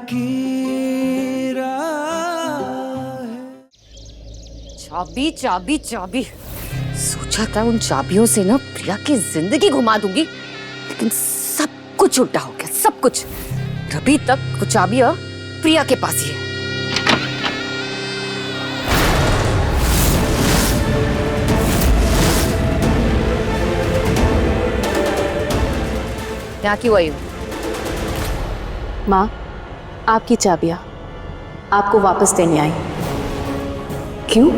की राह। चाबी चाबी चाबी, सोचा था उन चाबियों से ना प्रिया की जिंदगी घुमा दूंगी, लेकिन सब कुछ उल्टा हो गया, सब कुछ। अभी तक वो चाबियां प्रिया के पास ही है। यहाँ क्यों आई हो? माँ, आपकी चाबियां आपको वापस देने आई। क्यों?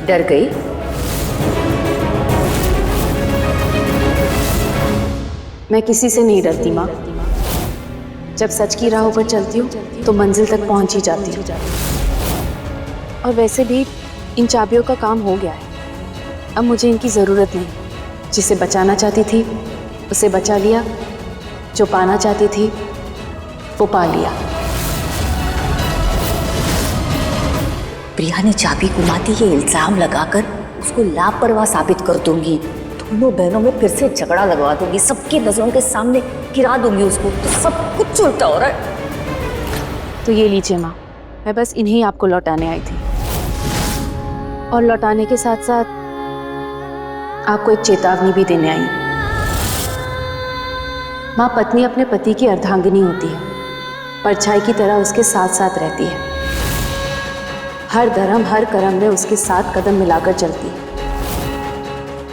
डर गई? मैं किसी से नहीं डरती माँ। जब सच की राहों पर चलती हूँ तो मंजिल तक पहुँच ही जाती हूँ। और वैसे भी इन चाबियों का काम हो गया है, अब मुझे इनकी ज़रूरत नहीं। जिसे बचाना चाहती थी उसे बचा लिया, जो पाना चाहती थी वो पा लिया। प्रिया ने चाबी गुमा दी, ये इल्जाम लगाकर उसको लापरवाह साबित कर दूंगी। दोनों बहनों में फिर से झगड़ा लगवा दूंगी, सबकी नजरों के सामने गिरा दूंगी उसको। तो सब कुछ उल्टा हो रहा है। तो ये लीजिए माँ, मैं बस इन्हीं आपको लौटाने आई थी, और लौटाने के साथ साथ आपको एक चेतावनी भी देने आई। माँ, पत्नी अपने पति की अर्धांगिनी होती है, परछाई की तरह उसके साथ साथ रहती है। हर धर्म हर कर्म में उसके साथ कदम मिलाकर चलती है।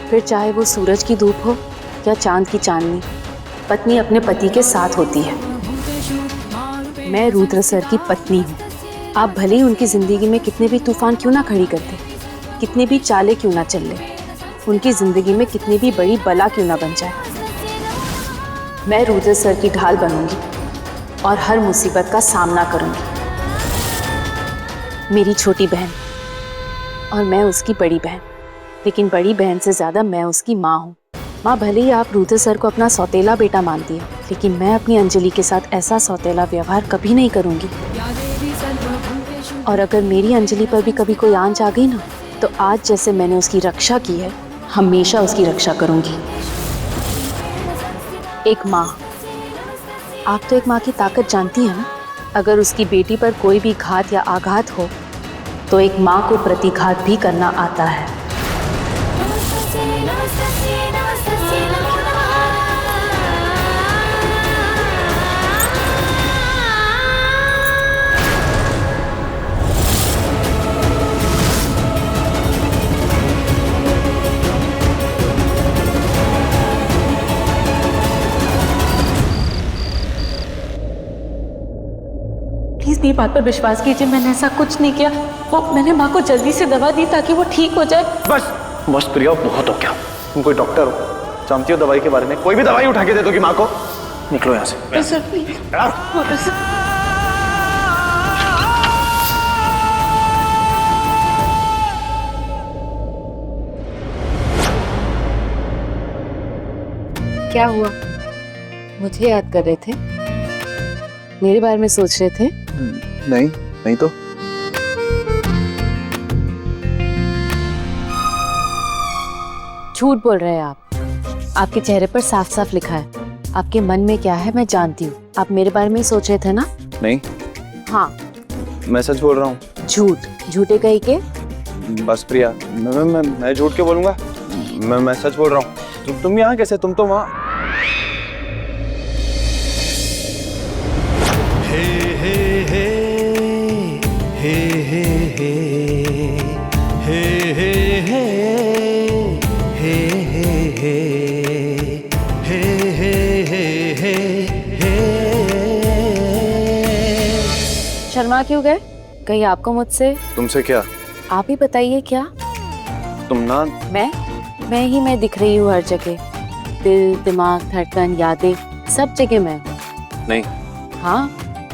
फिर चाहे वो सूरज की धूप हो या चांद की चांदनी, पत्नी अपने पति के साथ होती है। मैं रुद्र सर की पत्नी हूँ। आप भले ही उनकी जिंदगी में कितने भी तूफान क्यों ना खड़ी करते, कितनी भी चालें क्यों ना चल ले, उनकी जिंदगी में कितनी भी बड़ी बला क्यों ना बन जाए, मैं रुद्र सर की ढाल बनूंगी और हर मुसीबत का सामना करूंगी। मेरी छोटी बहन और मैं उसकी बड़ी बहन, लेकिन बड़ी बहन से ज्यादा मैं उसकी माँ हूँ। माँ, भले ही आप रुद्र सर को अपना सौतेला बेटा मानती है, लेकिन मैं अपनी अंजलि के साथ ऐसा सौतेला व्यवहार कभी नहीं करूंगी। और अगर मेरी अंजलि पर भी कभी कोई आंच आ गई ना, तो आज जैसे मैंने उसकी रक्षा की है, हमेशा उसकी रक्षा करूंगी। एक माँ, आप तो एक माँ की ताकत जानती हैं ना। अगर उसकी बेटी पर कोई भी घात या आघात हो तो एक माँ को प्रतिघात भी करना आता है। प्लीज मेरी बात पर विश्वास कीजिए, मैंने ऐसा कुछ नहीं किया। वो मैंने माँ को जल्दी से दवा दी ताकि वो ठीक हो जाए। बस बस प्रिया, बहुत हो गया। तुम कोई डॉक्टर हो, जानती हो दवाई के बारे में। कोई भी दवाई उठा के दे दोगी माँ को। निकलो यहाँ से। Sir please. क्या हुआ? मुझे याद कर रहे थे? मेरे बारे में सोच रहे थे? नहीं नहीं तो। झूठ बोल रहे हैं आप। आपके चेहरे पर साफ साफ लिखा है। आपके मन में क्या है मैं जानती हूँ। आप मेरे बारे में ही सोच रहे थे ना? नहीं। हाँ। मैं सच बोल रहा हूँ। झूठ? झूठे कहीं के? बस प्रिया, मैं झूठ क्यों बोलूंगा? मैं सच बोल रहा हूँ। तुम यहाँ कैसे? तुम तो वहाँ। हे हे हे हे हे हे हे हे हे हे हे हे हे। शर्मा क्यों गए? कहीं आपको मुझसे? तुमसे क्या? आप ही बताइए क्या? तुम ना। मैं दिख रही हूँ हर जगह। दिल, दिमाग, धड़कन, यादें, सब जगह मैं हूँ। नहीं। हाँ,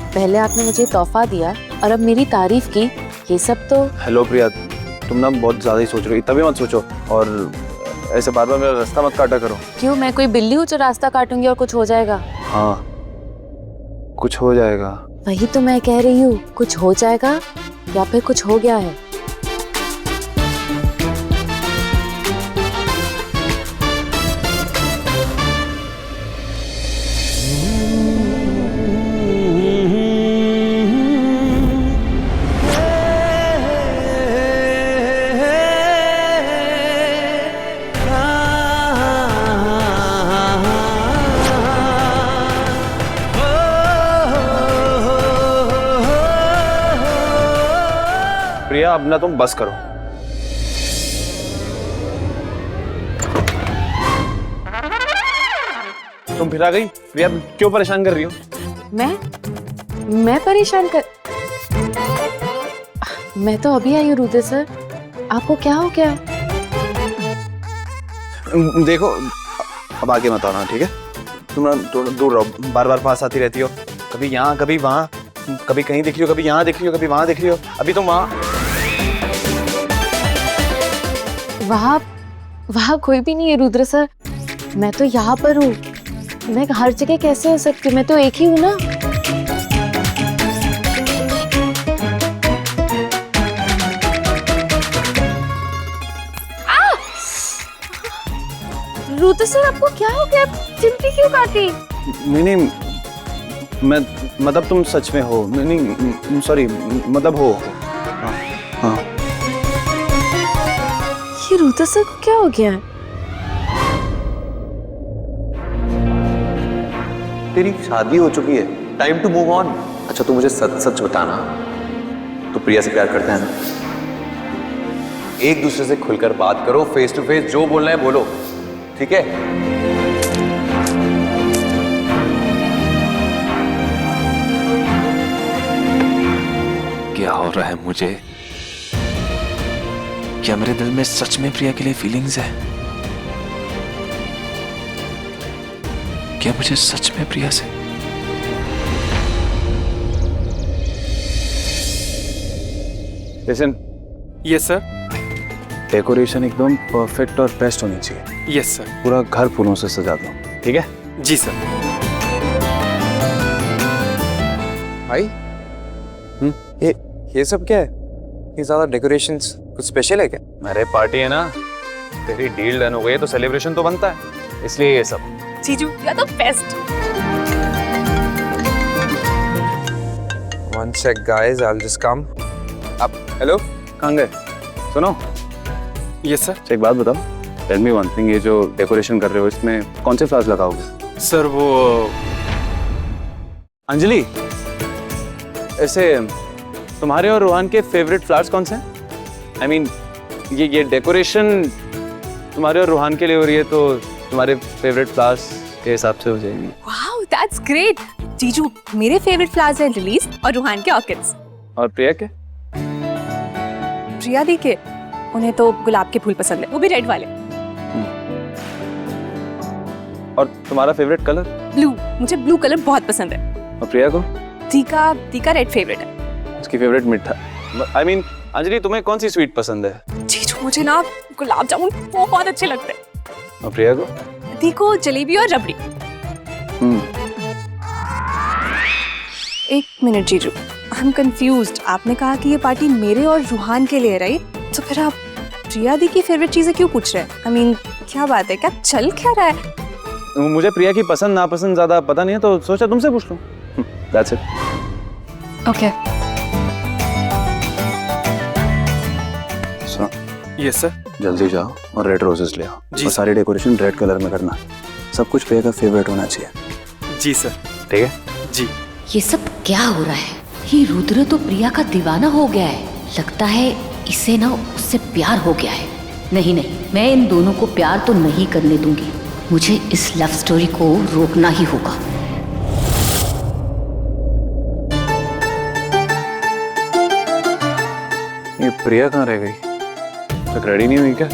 पहले आपने मुझे तोहफा दिया और अब मेरी तारीफ की, ये सब तो। हेलो प्रिया, तुम ना बहुत ज्यादा ही सोच रही हो। तभी मत सोचो और ऐसे बार बार मेरा रास्ता मत काटा करो। क्यों, मैं कोई बिल्ली हूँ जो रास्ता काटूंगी और कुछ हो जाएगा? हाँ, कुछ हो जाएगा। वही तो मैं कह रही हूँ, कुछ हो जाएगा या फिर कुछ हो गया है। प्रिया अब ना तुम बस करो। तुम फिर आ गई प्रिया, क्यों परेशान कर रही हो? मैं परेशान कर, मैं तो अभी आई हूँ रुद्र सर, आपको क्या हो गया? देखो अब आगे मत आना, ठीक है? तुम थोड़ा दूर रहो, बार बार पास आती रहती हो, कभी यहाँ कभी वहाँ, कभी कहीं दिख रही हो, कभी यहाँ दिख रही हो, कभी वहाँ दिख रही हो। अभी तुम वहाँ कोई भी नहीं है रुद्र सर, मैं तो यहाँ पर हूँ। मैं हर जगह कैसे हो सकती हूँ, मैं तो एक ही हूँ ना। रुद्र सर आपको क्या हो गया, चिमटी क्यों काटी? नहीं, मैं मतलब तुम सच में हो, नहीं सॉरी, मतलब हो। हाँ। ये रुद्र सर को क्या हो गया है? तेरी शादी हो चुकी है, टाइम टू मूव ऑन। अच्छा तू मुझे सच सच बताना, तू प्रिया से प्यार करता है ना? एक दूसरे से खुलकर बात करो, फेस टू फेस, जो बोलना है बोलो, ठीक है? क्या हो रहा है मुझे? क्या मेरे दिल में सच में प्रिया के लिए फीलिंग्स है? क्या मुझे सच में प्रिया से? Listen, yes sir. डेकोरेशन एकदम परफेक्ट और बेस्ट होनी चाहिए। Yes sir. पूरा घर फूलों से सजा दो, ठीक है? जी सर। भाई ये सब क्या है? ये ज्यादा डेकोरेशंस कुछ स्पेशल है क्या? अरे पार्टी है ना, तेरी डील डन हो गई है तो सेलिब्रेशन तो बनता है, इसलिए ये सब। जीजू you are the best. One sec guys, I'll just come. अब हेलो, कहाँ गए? सुनो, यस सर। एक बात बताओ, टेल मी वन थिंग, ये जो डेकोरेशन कर रहे हो इसमें कौन से फ्लावर्स लगाओगे? सर वो अंजलि, ऐसे तुम्हारे और रोहन के फेवरेट फ्लावर्स कौन से हैं? आई मीन ये डेकोरेशन तुम्हारे और रोहन के लिए हो रही है तो तुम्हारे फेवरेट फ्लावर्स के हिसाब से हो जाएगी। Wow that's great. जीजू मेरे फेवरेट फ्लावर्स हैं लिलीज और रूहान के ऑर्किड्स। और प्रिया के? प्रिया दी के, उन्हें तो गुलाब के फूल पसंद है, वो भी रेड वाले। और तुम्हारा फेवरेट कलर? ब्लू, मुझे ब्लू कलर बहुत पसंद है। और प्रिया को? टीका रेड फेवरेट है। उसकी फेवरेट मिठा, आई मीन अंजलि तुम्हें कौन सी स्वीट पसंद है? जीजू मुझे ना गुलाब जामुन बहुत अच्छे लगते हैं। और प्रिया को? दी को जलेबी और रबड़ी। एक मिनट जीजू, आई एम कंफ्यूज्ड। आपने कहा कि ये पार्टी मेरे और रूहान के लिए, राइट? तो फिर आप प्रिया दी की फेवरेट चीजें क्यों पूछ रहे हैं? आई मीन क्या बात है, क्या चल क्या रहा है? मुझे प्रिया की पसंद नापसंद ज्यादा पता नहीं है तो सोचा तुमसे पूछ लूं। That's it. ओके। सुनो, यस सर। जल्दी जाओ और रेड रोजेस ले आओ जी और सारी डेकोरेशन रेड कलर में करना। सब कुछ प्रिया का फेवरेट होना चाहिए। जी सर। ठीक है? जी। ये सब क्या हो रहा है? ये रुद्र तो प्रिया का दीवाना हो गया है। लगता है इसे ना उससे प्यार हो गया है। नहीं, मैं इन दोनों को प्यार तो नहीं करने दूंगी। मुझे इस लव स्टोरी को रोकना ही होगा। ये प्रिया कहाँ रह गई? तक रेडी नहीं हुई क्या?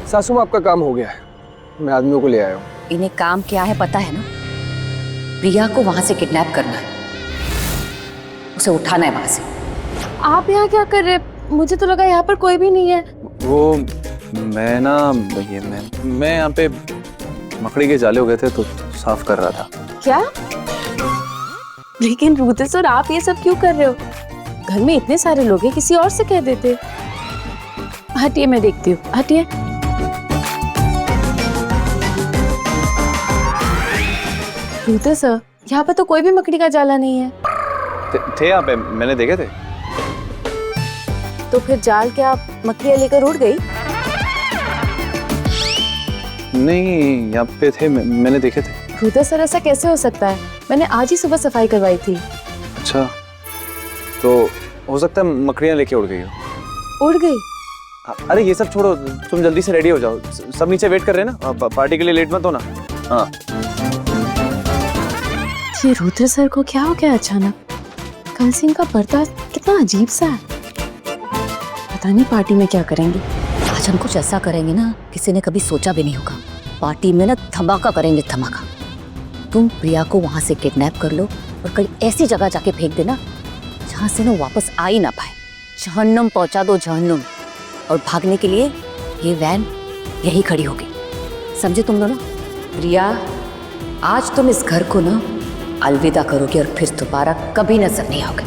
सासू माँ, आपका काम हो गया है, मैं आदमियों को ले आया हूँ। इन्हें काम क्या है पता है ना? प्रिया को वहां से किडनैप करना है, उसे उठाना है वहां से। आप यहाँ क्या कर रहे हैं? मुझे तो लगा यहाँ पर कोई भी नहीं है। वो मैं ना मैं यहाँ पे मकड़ी के जाले हो गए थे तो साफ कर रहा था। क्या? लेकिन रुद्र सर, आप ये सब क्यों कर रहे हो? घर में इतने सारे लोग हैं, किसी और से कह देते। हटिए, मैं देखती हूँ, हटिए। रुद्र सर, यहाँ पे तो कोई भी मकड़ी का जाला नहीं है। थे यहाँ पे, मैंने देखे थे। तो फिर जाल क्या मकड़ियाँ लेकर उड़ गई? नहीं, यहाँ पे थे, मैंने देखे थे। रुद्र सर, ऐसा कैसे हो सकता है? मैंने आज ही सुबह सफाई करवाई थी। अच्छा, तो हो सकता है मकड़ियाँ लेके उड़ गई हो। उड़ गई? अरे ये सब छोड़ो, तुम जल्दी से रेडी हो जाओ, सब नीचे वेट कर रहे हैं ना, पार्टी के लिए लेट मत होना। हाँ। ये रुद्र सर को क्या हो गया अचानक? कल से इनका बर्ताव कितना अजीब सा है। पता नहीं पार्टी में क्या करेंगे। आज हम कुछ ऐसा करेंगे ना, किसी ने कभी सोचा भी नहीं होगा। पार्टी में ना धमाका करेंगे, धमाका। तुम प्रिया को वहां से किडनैप कर लो और कहीं ऐसी जगह जाके फेंक देना जहां से ना वापस आ ही ना पाए। जहन्नुम पहुंचा दो, जहन्नुम। और भागने के लिए ये वैन यही खड़ी होगी, समझे तुम दोनों? प्रिया, आज तुम इस घर को ना अलविदा करोगे और फिर दोबारा कभी नजर नहीं आओगे।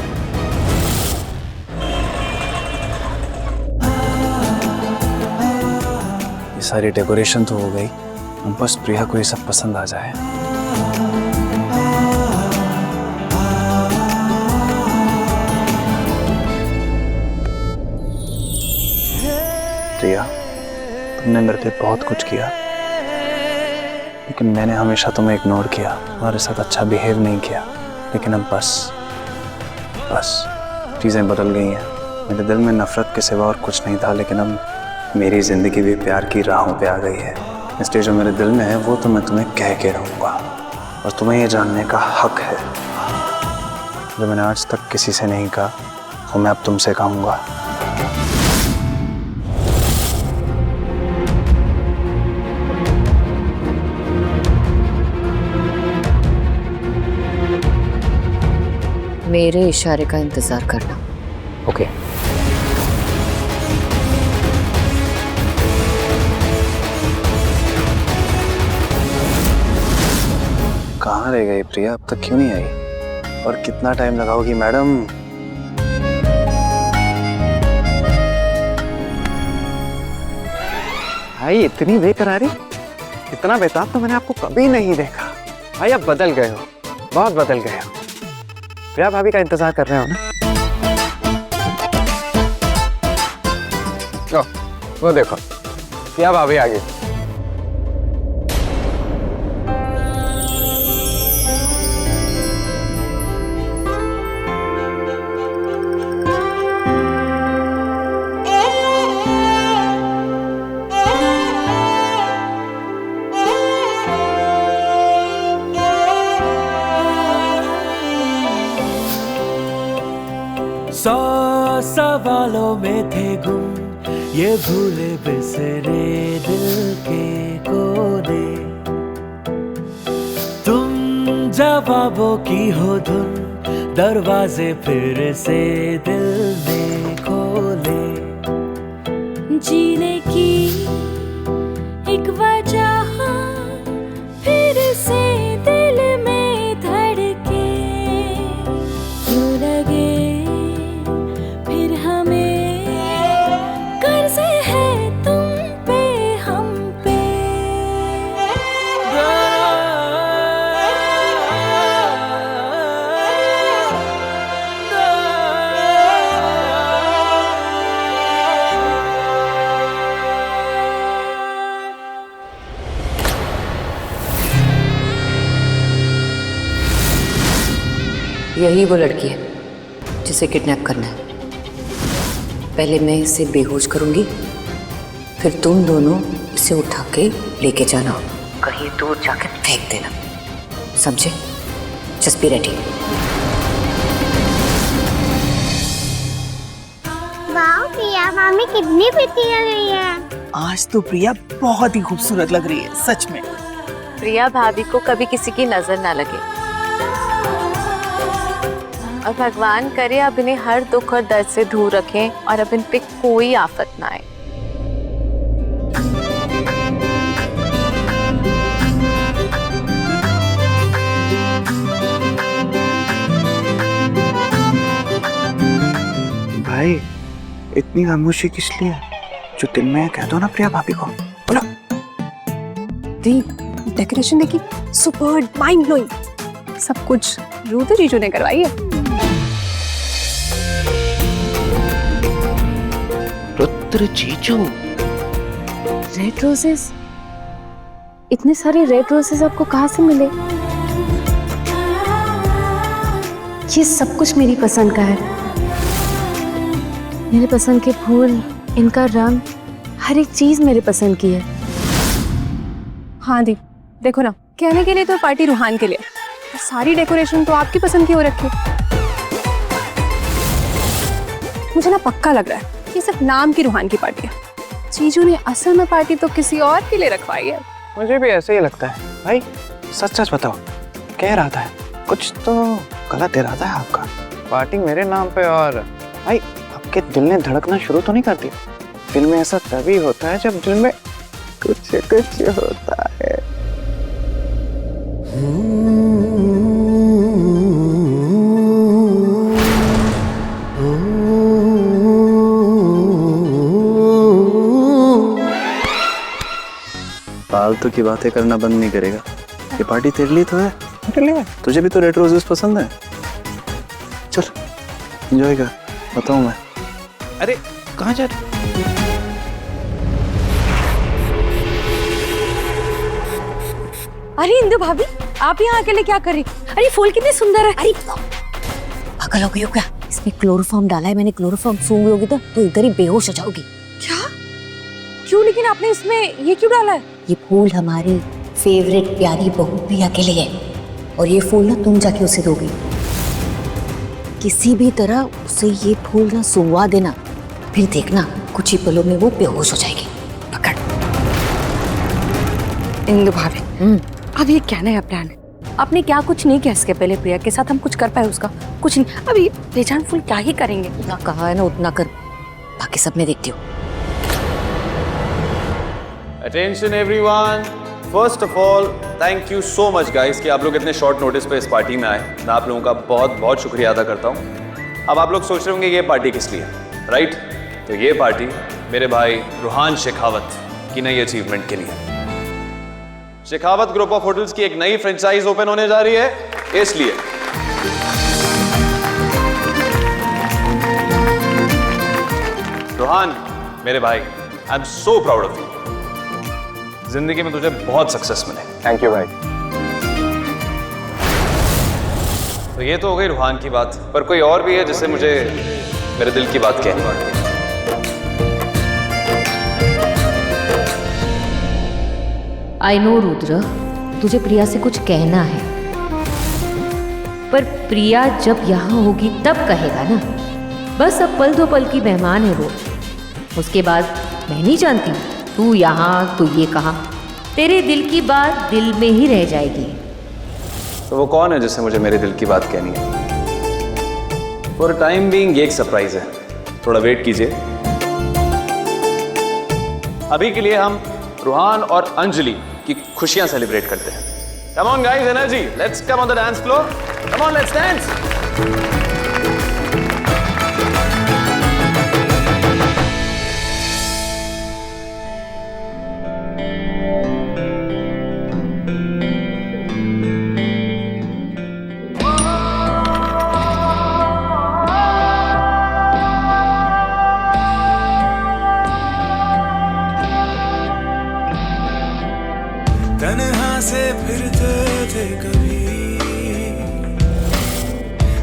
ये सारी डेकोरेशन तो हो गई, बस प्रिया को ये सब पसंद आ जाए। प्रिया, तुमने मेरे लिए बहुत कुछ किया, लेकिन मैंने हमेशा तुम्हें इग्नोर किया, तुम्हारे साथ अच्छा बिहेव नहीं किया। लेकिन अब बस चीज़ें बदल गई हैं। मेरे दिल में नफरत के सिवा और कुछ नहीं था, लेकिन अब मेरी ज़िंदगी भी प्यार की राहों पे आ गई है। इसलिए जो मेरे दिल में है वो तो मैं तुम्हें कह के रहूँगा, और तुम्हें ये जानने का हक है। जो मैंने आज तक किसी से नहीं कहा वो मैं अब तुमसे कहूँगा। मेरे इशारे का इंतजार करना। ओके। कहाँ रह गई प्रिया? अब तक क्यों नहीं आई? और कितना टाइम लगाओगी मैडम? भाई इतनी बेकरारी, इतना बेताब तो मैंने आपको कभी नहीं देखा। भाई आप बदल गए हो, बहुत बदल गए हो। प्रिया भाभी का इंतजार कर रहे हो ना? ओ, वो देखो, प्रिया भाभी आ गई। सौ सवालों में थे गुम ये भूले बिसरे दिल के कोने। तुम जवाबों की हो धुन, दरवाजे फिर से दिल में खोले। जीने की एक वजह फिर से दिल में धड़के, क्यों लगे फिर हमें कर्ज है तुम पे हम पे। यही वो लड़की है जिसे किडनैप करना है। पहले मैं इसे बेहोश करूंगी, फिर तुम दोनों इसे उठा के लेके जाना, कहीं दूर जाके फेंक देना, समझे? Just be ready. वाह प्रिया मामी कितनी प्रीति लग रही है। आज तो प्रिया बहुत ही खूबसूरत लग रही है सच में। प्रिया भाभी को कभी किसी की नजर ना लगे और भगवान करे अब इन्हें हर दुख और दर्द से दूर रखें और अब इन पे कोई आफत ना आए। भाई इतनी खामोशी किस लिए? जो दिल में है कह दो ना प्रिया भाभी को। बोलो। दी डेकोरेशन देखी, सुपर माइंड ब्लोइंग। सब कुछ रूदर जीजू ने करवाई है। रुद्र जीजू। रेड रोजेस, इतने सारे रेड रोजेस आपको कहाँ से मिले? ये सब कुछ मेरी पसंद का है। मेरे पसंद के फूल, इनका रंग, हर एक चीज मेरे पसंद की है। हाँ दी देखो ना, कहने के लिए तो पार्टी रूहान के लिए, सारी डेकोरेशन तो आपकी पसंद की हो रखी है। मुझे ना पक्का लग रहा है ये सिर्फ नाम की रूहान की पार्टी है। जीजू ने असल में पार्टी तो किसी और के लिए रखवाई है। मुझे भी ऐसे ही लगता है। भाई सच सच बताओ, क्या इरादा है? कुछ तो गलत इरादा है आपका। पार्टी मेरे नाम पे और भाई आपके दिल ने धड़कना शुरू तो नहीं कर दिया? दिल में ऐसा तभी होता है जब दिल में कुछ होता है। फालतू की बातें करना बंद नहीं करेगा। ये पार्टी तेरे लिए तो है। तेरे लिए? तुझे भी तो रेड रोजेस पसंद है। चल एंजॉय कर, बताऊं मैं। अरे कहाँ जा रहे? अरे इंदु भाभी, आप यहाँ अकेले क्या कर रही? अरे फूल कितने सुंदर है। अरे पागल हो गई हो क्या? इसमें क्लोरोफॉर्म डाला है मैंने। क्लोरोफॉर्म सूंघ लोगी तो इधर ही बेहोश हो जाओगी। क्या? क्यों? लेकिन आपने इसमें ये क्यों डाला है? ये फूल हमारी फेवरेट प्यारी बहू प्रिया के लिए है और ये फूल ना तुम जाके उसे दोगी। किसी भी तरह उसे ये फूल ना सूंघवा देना, फिर देखना कुछ ही पलों में वो बेहोश हो जाएगी। पकड़। इंदु भाभी, अब ये क्या नया प्लान है? आपने क्या कुछ नहीं किया इसके पहले प्रिया के साथ? हम कुछ कर पाए उसका? कुछ नहीं। अभी बेजान फूल क्या ही करेंगे? ना कहा है ना उतना कर, बाकी सब मैं देखती हूँ। Attention everyone, first of all thank you so much guys कि आप लोग इतने शॉर्ट नोटिस पे इस पार्टी में आए। मैं आप लोगों का बहुत बहुत शुक्रिया अदा करता हूँ। अब आप लोग सोच रहे होंगे ये पार्टी किस लिए, राइट? तो ये पार्टी मेरे भाई रूहान शेखावत की नई अचीवमेंट के लिए। शेखावत ग्रुप ऑफ होटल्स की एक नई फ्रेंचाइज ओपन होने जा रही है, इसलिए रूहान मेरे भाई, I am so proud of you. जिंदगी में तुझे बहुत सक्सेस मिले। थैंक यू भाई। तो ये तो हो गई रूहान की बात, पर कोई और भी है जिससे मुझे मेरे दिल की बात कहनी है। आई नो रुद्र, तुझे प्रिया से कुछ कहना है, पर प्रिया जब यहाँ होगी तब कहेगा ना। बस अब पल दो पल की मेहमान है वो। उसके बाद मैं नहीं जानती, तू यहाँ तो ये कहा, तेरे दिल की बात दिल में ही रह जाएगी। तो वो कौन है जिससे मुझे मेरे दिल की बात कहनी है? फॉर टाइम बीइंग ये एक सरप्राइज है, थोड़ा वेट कीजिए। अभी के लिए हम रूहान और अंजलि की खुशियां सेलिब्रेट करते हैं। Come on guys, energy, let's come on the dance floor. Come on, let's dance. तन्हा से फिरते थे कभी,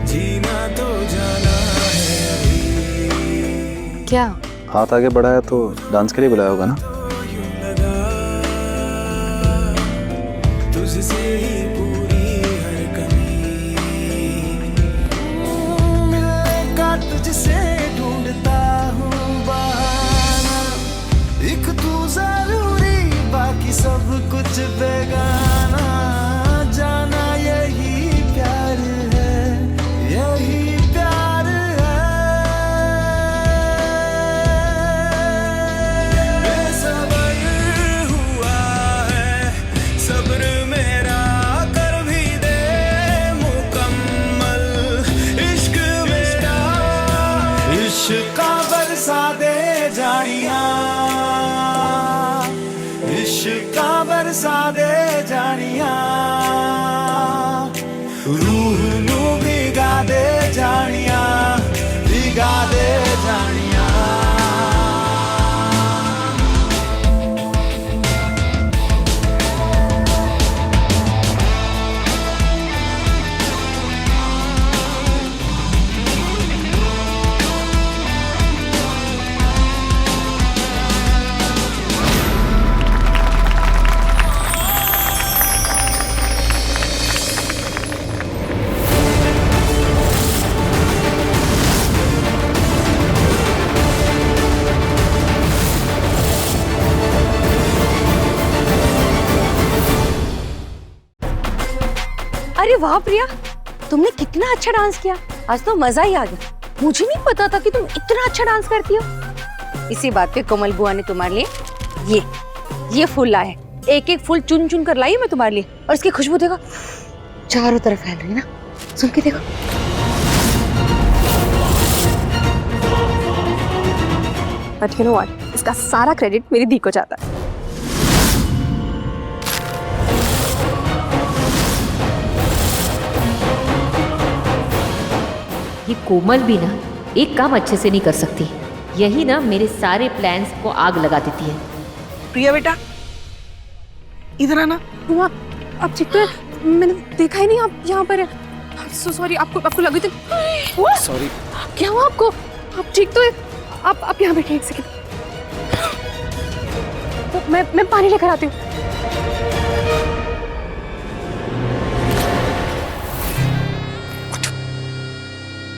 जीना तो जाना है अभी। क्या? हाथ आगे बढ़ाया तो डांस के लिए बुलाया होगा ना? यूं लगा तुझसे ही पूरी हर कमी, मिलने का तुझसे ढूंढता हूँ बहाना, एक तू वाह प्रिया, तुमने कितना अच्छा डांस किया। आज तो मजा ही आ गया। मुझे नहीं पता था कि तुम इतना अच्छा डांस करती हो। इसी बात पे कोमल बुआ ने तुम्हारे लिए ये फूल लाए। एक एक फूल चुन चुन कर लाई मैं तुम्हारे लिए, और इसकी खुशबू देखो चारों तरफ फैल रही है ना, सुन के देखो। बट यू नो व्हाट, इसका सारा क्रेडिट मेरी दी को जाता है। ये कोमल भी ना एक काम अच्छे से नहीं कर सकती। यही ना मेरे सारे प्लान्स को आग लगा देती है। प्रिया बेटा, इधर आना। बुआ आप ठीक तो है? मैंने देखा ही नहीं आप यहाँ पर है। सो सॉरी, आपको लगी थी। सॉरी। क्या हुआ आपको? आप ठीक तो है? आप यहाँ बैठे एक सेकंड, तो मैं पानी लेकर आती हूँ।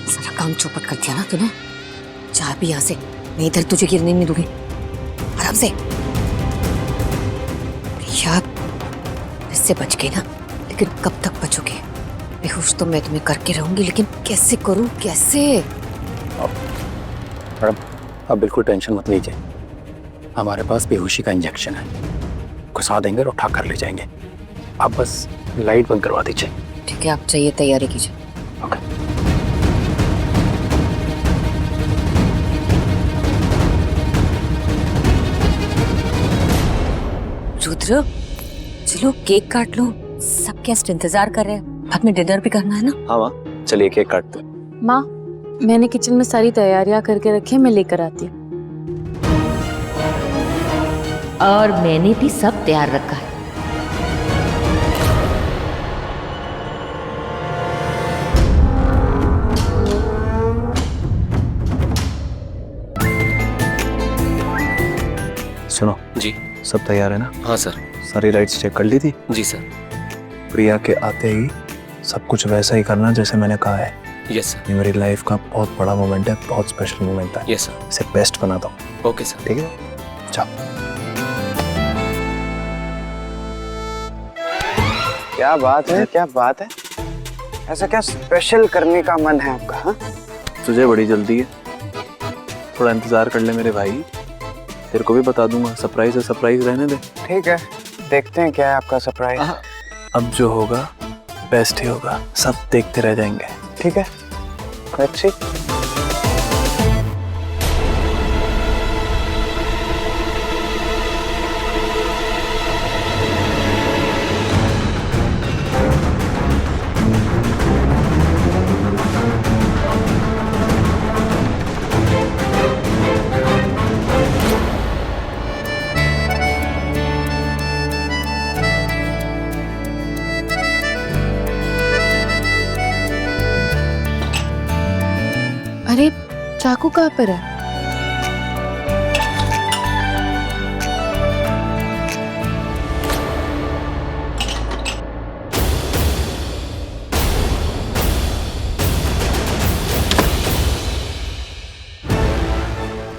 सारा काम चौपट कर दिया ना तूने। चाय भी यहाँ से, मैं इधर तुझे गिरने नहीं दूंगी। आराम से। प्रिया, इससे बच गई ना, लेकिन कब तक बचोगे? बेहोश तो मैं तुम्हें करके रहूंगी, लेकिन कैसे करूं, कैसे? मैडम, आप बिल्कुल टेंशन मत लीजिए। हमारे पास बेहोशी का इंजेक्शन है, घुसा देंगे और उठा कर ले जाएंगे। आप बस लाइट बंद करवा दीजिए। ठीक है, आप चाहिए तैयारी कीजिए। ओके। रुद्र, चलो केक काट लो। सब गेस्ट इंतजार कर रहे हैं। बाद में डिनर भी करना है ना। हाँ माँ, चलिए केक काटते हैं। माँ, मैंने किचन में सारी तैयारियां करके रखी है, मैं लेकर आती हूँ। और मैंने भी सब तैयार रखा है। सुनो जी। सब तैयार है ना? हाँ सर। सारी लाइट्स चेक कर ली थी? जी सर। प्रिया के आते ही सब कुछ वैसा ही करना जैसे मैंने कहा है। Yes sir. ये मेरी लाइफ का बहुत बड़ा मोमेंट है, बहुत स्पेशल मोमेंट है। Yes sir. इसे बेस्ट बनाता हूँ। Okay sir. ठीक है, जाओ। क्या बात है, क्या बात है? ऐसा क्या स्पेशल करने का मन है आपका? हाँ, तुझे बड़ी जल्दी है, थोड़ा इंतजार कर ले मेरे भाई। तेरे को भी बता दूंगा, सरप्राइज है, सरप्राइज रहने दे। ठीक है, देखते हैं क्या है आपका सरप्राइज। अब जो होगा बेस्ट ही होगा, सब देखते रह जाएंगे। ठीक है, लेट्स सी। अरे चाकू कहाँ पर है?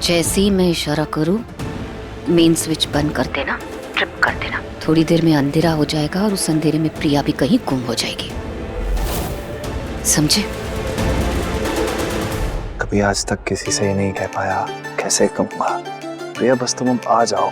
जैसे ही मैं इशारा करूं, मेन स्विच बंद कर देना, ट्रिप कर देना। थोड़ी देर में अंधेरा हो जाएगा और उस अंधेरे में प्रिया भी कहीं गुम हो जाएगी, समझे? कभी आज तक किसी से ये नहीं कह पाया, कैसे कहूंगा? प्रिया बस तुम आ जाओ।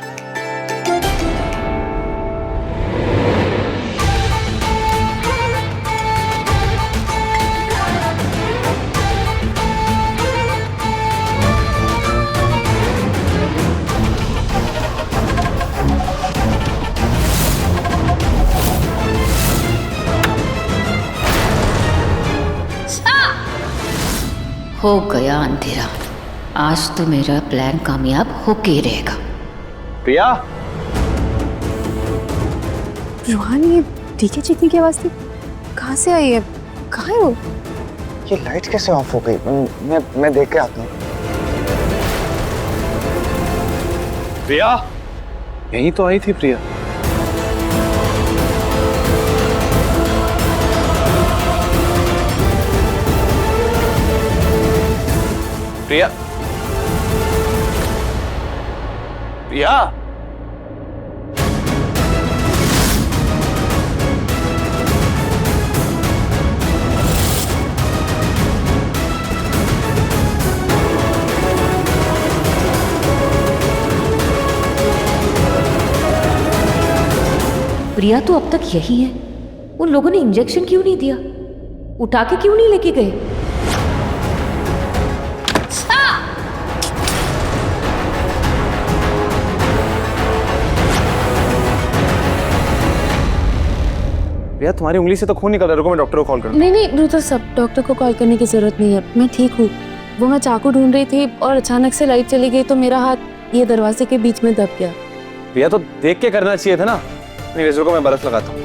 हो गया अंधेरा। आज तो मेरा प्लान कामयाब होके ही रहेगा। प्रिया, रूहान, ये डीके चीखने की आवाज थी, कहाँ से आई है? कहाँ है वो? ये लाइट कैसे ऑफ हो गई? मैं देख के आता हूँ। प्रिया, यहीं तो आई थी प्रिया। प्रिया, प्रिया, प्रिया तो अब तक यही है, उन लोगों ने इंजेक्शन क्यों नहीं दिया, उठा के क्यों नहीं लेके गए? प्रिया तुम्हारी उंगली से तो खून निकल रहा है, रुको मैं डॉक्टर को कॉल कर। नहीं नहीं रुद्र साहब, डॉक्टर को कॉल करने की जरूरत नहीं है, मैं ठीक हूँ। वो मैं चाकू ढूंढ रही थी और अचानक से लाइट चली गई तो मेरा हाथ ये दरवाजे के बीच में दब गया। प्रिया तो देख के करना चाहिए था ना। नहीं रुको मैं बर्फ लगाता हूँ।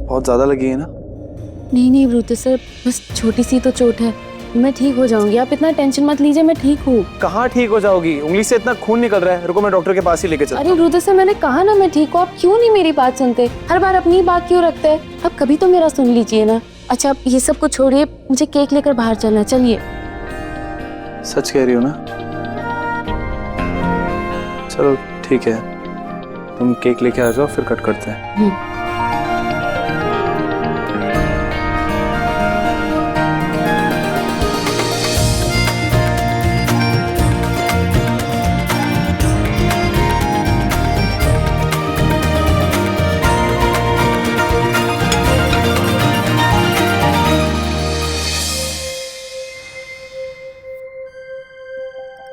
बहुत ज्यादा लगी है ना? नहीं नहीं रुद्र सर, बस छोटी सी तो चोट है, मैं ठीक हो जाऊंगी, आप इतना टेंशन मत लीजिए, मैं ठीक हूँ। कहाँ ठीक हो जाओगी, उंगली से इतना खून निकल रहा है। रुको मैं डॉक्टर के पास ही लेके चलता हूँ। अरे रुद्र सर, मैंने कहा ना मैं ठीक हूँ, आप क्यों नहीं मेरी बात सुनते, हर बार अपनी बात क्यों रखते हैं? आप कभी तो मेरा सुन लीजिए ना। अच्छा आप ये सब कुछ छोड़िए, मुझे केक लेकर बाहर चलना, चलिए। सच कह रही हो ना? चलो ठीक है, तुम केक लेके आ जाओ, फिर कट करते हैं।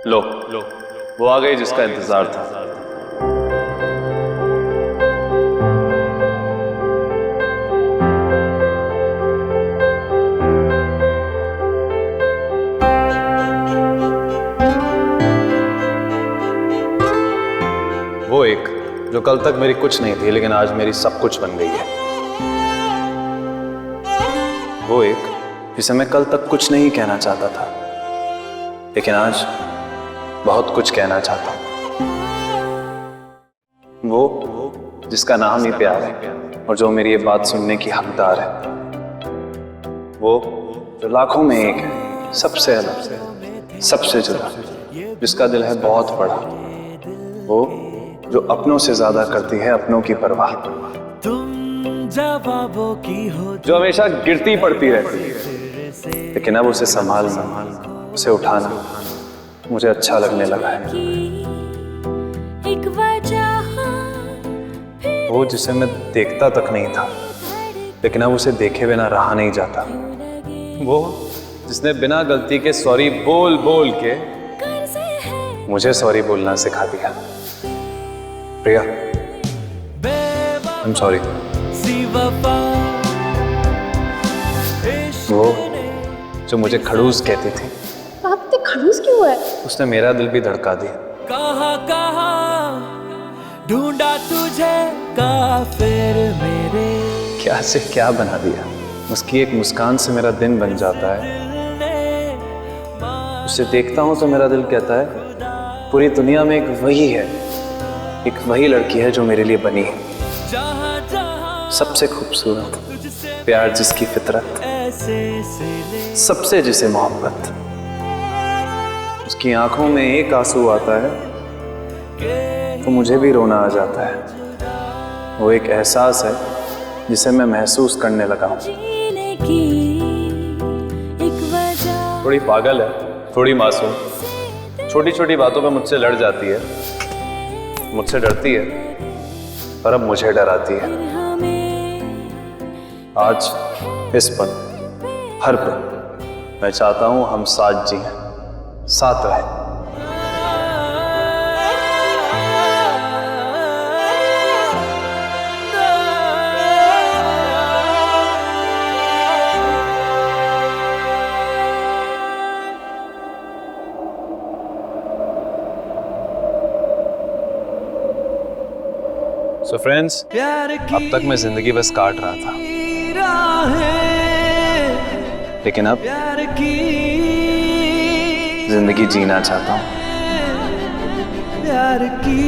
लो वो आ गई जिसका इंतजार था। वो एक जो कल तक मेरी कुछ नहीं थी लेकिन आज मेरी सब कुछ बन गई है। वो एक जिसे मैं कल तक कुछ नहीं कहना चाहता था लेकिन आज बहुत कुछ कहना चाहता हूं। वो जिसका नाम ही प्यार है और जो मेरी ये बात सुनने की हकदार है। वो जो लाखों में एक है, सबसे अलग, सबसे जुदा, जिसका दिल है बहुत बड़ा। वो जो अपनों से ज्यादा करती है अपनों की परवाह, जो हमेशा गिरती पड़ती रहती है लेकिन अब उसे संभालना, उसे उठाना मुझे अच्छा लगने लगा है। वो जिसे मैं देखता तक नहीं था लेकिन अब उसे देखे बिना रहा नहीं जाता। वो जिसने बिना गलती के सॉरी बोल बोल के मुझे सॉरी बोलना सिखा दिया। प्रिया, I'm sorry। वो जो मुझे खड़ूस कहती थी, आप इतने खड़ूस क्यों है? उसने मेरा दिल भी धड़का दिया। कहाँ कहाँ ढूंढा तुझे काफिर मेरे, क्या से क्या बना दिया। उसकी एक मुस्कान से मेरा दिन बन जाता है। उसे देखता हूं तो मेरा दिल कहता है पूरी दुनिया में एक वही है, एक वही लड़की है जो मेरे लिए बनी है। सबसे खूबसूरत, प्यार जिसकी फितरत, सबसे जिसे मोहब्बत। उसकी आंखों में एक आंसू आता है तो मुझे भी रोना आ जाता है। वो एक एहसास है जिसे मैं महसूस करने लगा हूं। थोड़ी पागल है, थोड़ी मासूम, छोटी छोटी बातों पे मुझसे लड़ जाती है, मुझसे डरती है और अब मुझे डराती है। आज इस पल, हर पल मैं चाहता हूं हम साथ जिएं, साथ रहें। सो फ्रेंड्स, अब तक मैं जिंदगी बस काट रहा था लेकिन अब जिंदगी जीना चाहता हूं। प्यार की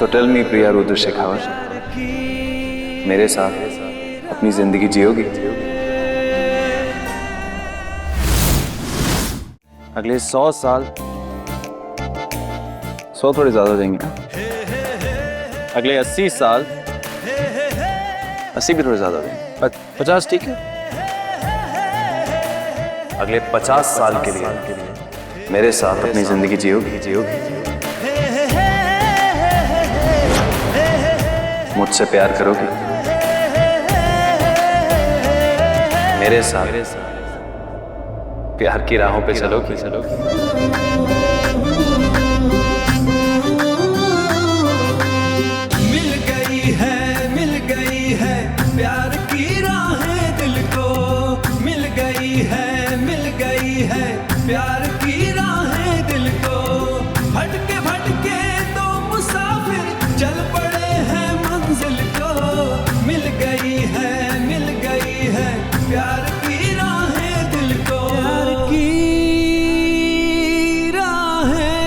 सो टेल मी प्रिया रुद्र शेखावत, मेरे साथ अपनी जिंदगी जियोगी? अगले 100 साल, 100 थोड़े ज्यादा हो जाएंगे ना, अगले 80 साल, 80 भी थोड़े ज्यादा हो जाएंगे, 50 ठीक है। अगले 50 साल के लिए मेरे साथ अपनी जिंदगी जियोगी? मुझसे प्यार करोगी? मेरे साथ प्यार की राहों पे चलोगी? मिल गई है प्यार की राहें दिल को, मिल गई है प्यार की राहें दिल को। भटके भटके तो मुसाफिर चल पड़े हैं मंजिल को, मिल गई है प्यार की राहें दिल को। प्यार की राहें,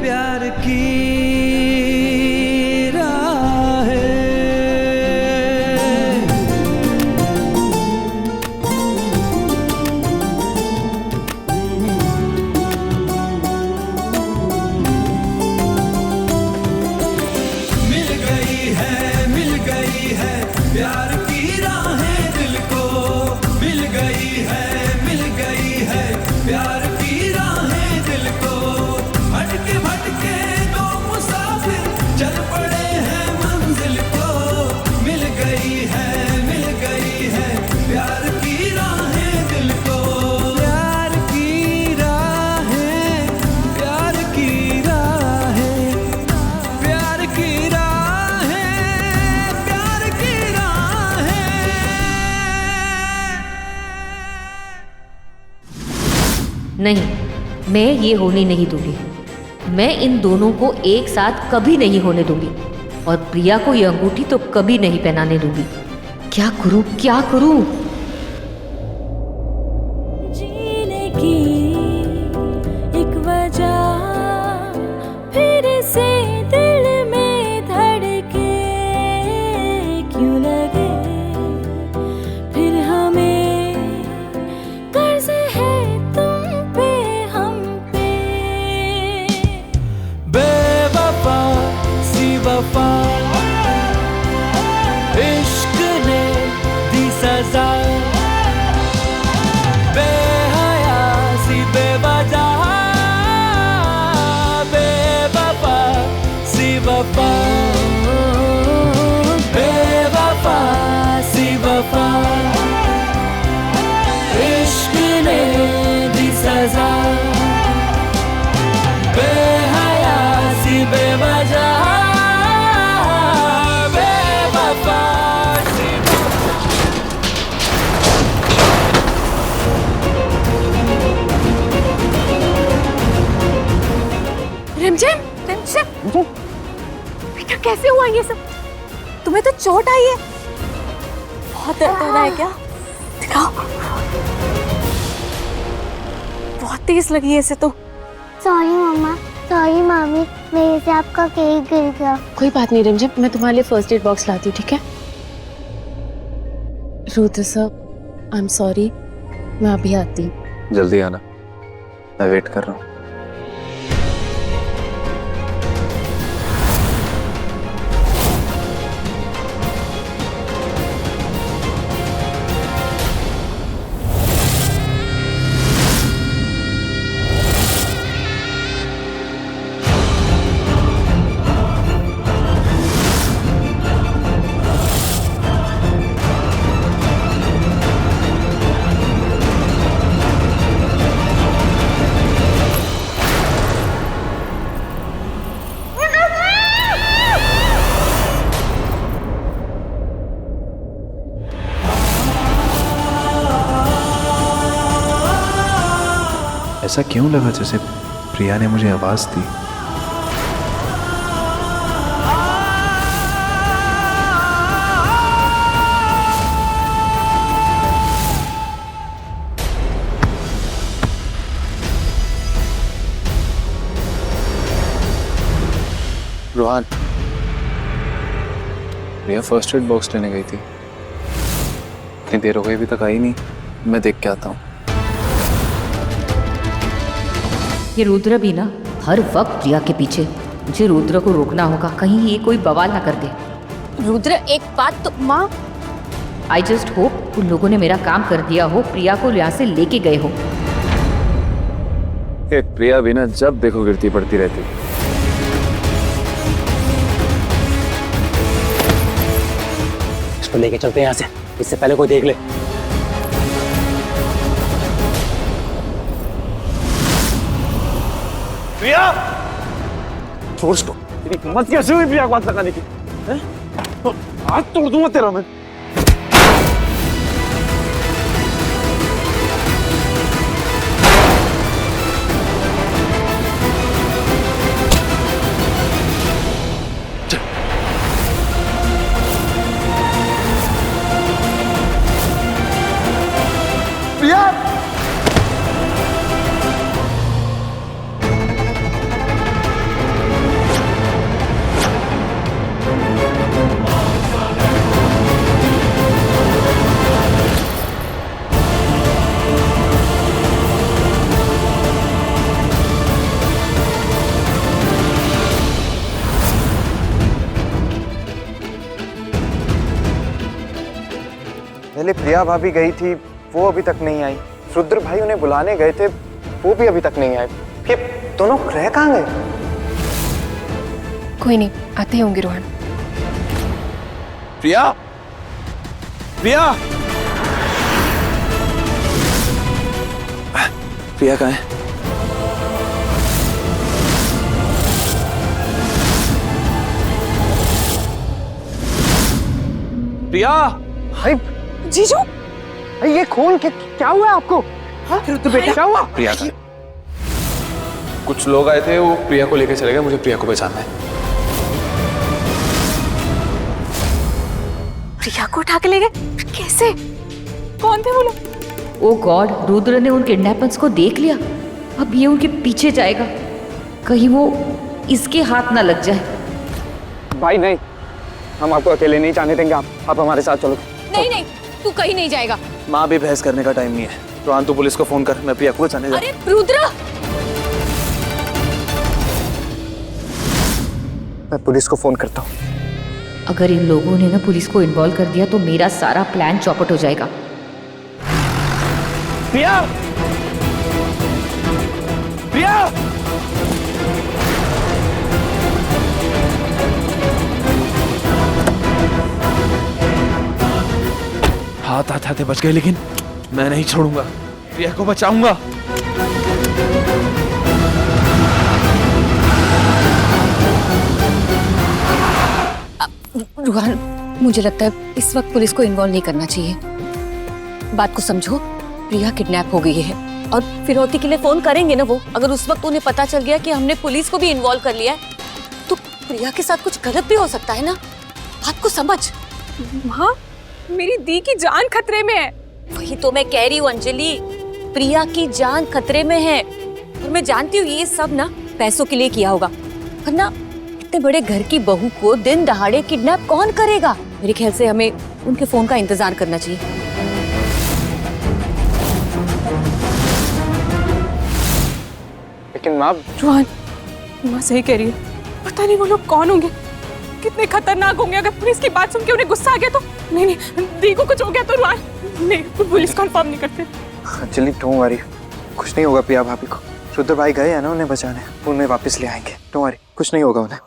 प्यार की नहीं, मैं ये होने नहीं दूंगी। मैं इन दोनों को एक साथ कभी नहीं होने दूंगी और प्रिया को ये अंगूठी तो कभी नहीं पहनाने दूंगी। क्या करूं, क्या करूं? जीने की एक वजह फिर से दिल में धड़के क्यों लगे, फिर हमें कर्ज है तुम पे हम पे। बेवफा सी वफा इश्क ने दी सजा, बेहया सी बेवजह, बेवफा सी वफा, बेवफा सी वफा इश्क ने दी सजा, बेहया सी बेवजह, बेवफा सी। रिमझिम, बेटा कैसे हुआ ये सब? तुम्हें तो चोट आई है, बहुत दर्द हो रहा है क्या? दिखाओ, बहुत तेज लगी है इसे तो। सॉरी मम्मा, सॉरी मामी, मेरे से आपका केक गिर गया। कोई बात नहीं रिमझिम, मैं तुम्हारे लिए फर्स्ट एड बॉक्स लाती हूँ, ठीक है? Rudra sir, I am sorry, मैं अभी आती हूँ। जल्दी आना, मैं वेट कर रहा हूँ। ऐसा क्यों लगा जैसे प्रिया ने मुझे आवाज दी? रोहान, प्रिया फर्स्ट एड बॉक्स लेने गई थी, इतनी देर हो गई अभी तक आई नहीं। मैं देख के आता हूँ। ये रुद्र भी ना हर वक्त प्रिया के पीछे। मुझे रुद्र को रोकना होगा, कहीं ये कोई बवाल ना कर दे। रुद्र एक बात तो माँ, आई जस्ट होप उन लोगों ने मेरा काम कर दिया हो, प्रिया को यहाँ से लेके गए हो। प्रिया भी ना जब देखो गिरती पड़ती रहती। इसको लेके चलते हैं यहाँ से, इससे पहले कोई देख ले। प्रिया, छोड़ इसको। तेरी हिम्मत कैसे हुई प्रिया को हाथ लगाने की? हाथ तोड़ दूंगा तेरा मैं। प्रिया, पहले प्रिया भाभी गई थी, वो अभी तक नहीं आई। रुद्र भाई उन्हें बुलाने गए थे, वो भी अभी तक नहीं आए। ये दोनों रह कहाँ गए? कोई नहीं, आते ही होंगे रोहन। प्रिया, प्रिया, प्रिया कहाँ है? प्रिया, हाय जीजू, ये खून क्या हुआ है आपको? रुद्र बेटा क्या हुआ? प्रिया का कुछ लोग आए थे, वो प्रिया को लेकर चले गए। मुझे प्रिया को पहचानना है। प्रिया को उठा के ले गए? कैसे? कौन थे वो लोग? ओ गॉड, रुद्र ने उन किडनैपर्स को देख लिया। अब ये उनके पीछे जाएगा, कहीं वो इसके हाथ ना लग जाए। भाई नहीं, हम आपको अकेले नहीं जाने देंगे। आप हमारे साथ चलो। नहीं नहीं, तू कहीं नहीं जाएगा। माँ भी बहस करने का टाइम नहीं है। रोहन, तू पुलिस को फोन कर, मैं प्रिया को बचाने जा। अरे रुद्र, मैं पुलिस को फोन करता हूँ। अगर इन लोगों ने ना पुलिस को इन्वॉल्व कर दिया तो मेरा सारा प्लान चौपट हो जाएगा। प्रिया, प्रिया, हाथ आते बच गए, लेकिन मैं नहीं छोड़ूंगा। प्रिया को बचाऊंगा। रुहान, मुझे लगता है इस वक्त पुलिस को इन्वॉल्व नहीं करना चाहिए। बात को समझो, प्रिया किडनैप हो गई है और फिरौती के लिए फोन करेंगे ना वो। अगर उस वक्त उन्हें पता चल गया कि हमने पुलिस को भी इन्वॉल्व कर लिया है, तो प्रिया के साथ कुछ गलत भी हो सकता है ना। बात को समझ। माँ, मेरी दी की जान खतरे में है। वही तो मैं कह रही हूँ अंजलि, प्रिया की जान खतरे में है। और मैं जानती हूँ ये सब ना पैसों के लिए किया होगा, वरना इतने बड़े घर की बहू को दिन दहाड़े किडनैप कौन करेगा। मेरे ख्याल से हमें उनके फोन का इंतजार करना चाहिए। लेकिन माँ, रोहन, माँ सही कह रही है। पता नहीं वो लोग कौन होंगे, कितने खतरनाक होंगे। अगर पुलिस की बात सुन के उन्हें गुस्सा आ गया तो नहीं नहीं, दी को कुछ हो गया तो रोहन नहीं, पुलिस कन्फर्म नहीं करते। चलिए डोंट वरी, कुछ नहीं होगा प्रिया भाभी को। रुद्र भाई गए हैं ना उन्हें बचाने, उन्हें वापस ले आएंगे। डोंट वरी, कुछ नहीं होगा उन्हें।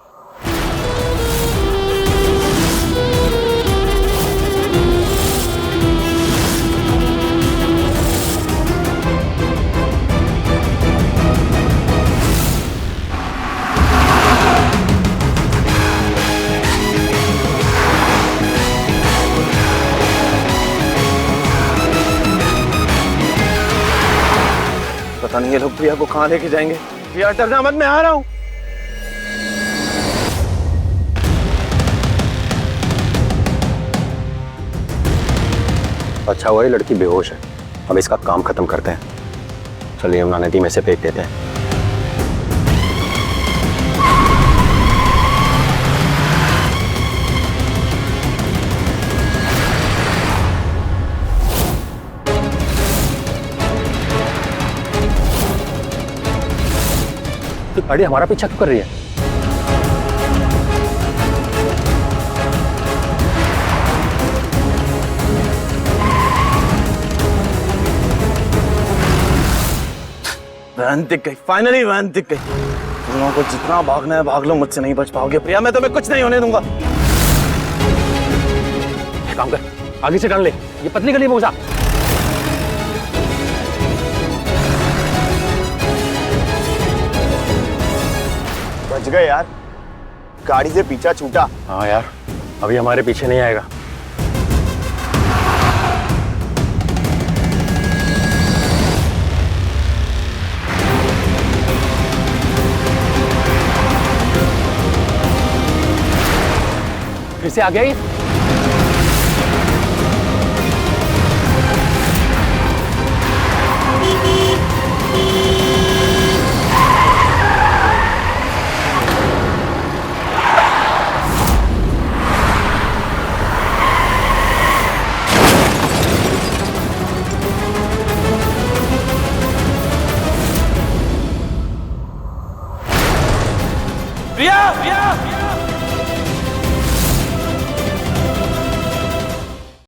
पता नहीं ये लोग प्रिया को कहाँ लेके जाएंगे। प्रिया डरना मत, मैं आ रहा हूँ। अच्छा हुआ ये लड़की बेहोश है। अब इसका काम खत्म करते हैं। चलिए यमुना नदी में से फेंक देते हैं। अरे हमारा पीछा क्यों कर रही है? वैन दिख गई, फाइनली वैन दिख गई। तुम लोगों को जितना भागना है भाग लो, मुझसे नहीं बच पाओगे। प्रिया मैं तुम्हें कुछ नहीं होने दूंगा। एक काम कर, आगे से टर्न ले, ये पतली गली में घुसा। बच गए यार, गाड़ी से पीछा छूटा। हाँ यार, अभी हमारे पीछे नहीं आएगा। फिर से आ गया ये। प्रिया, प्रिया!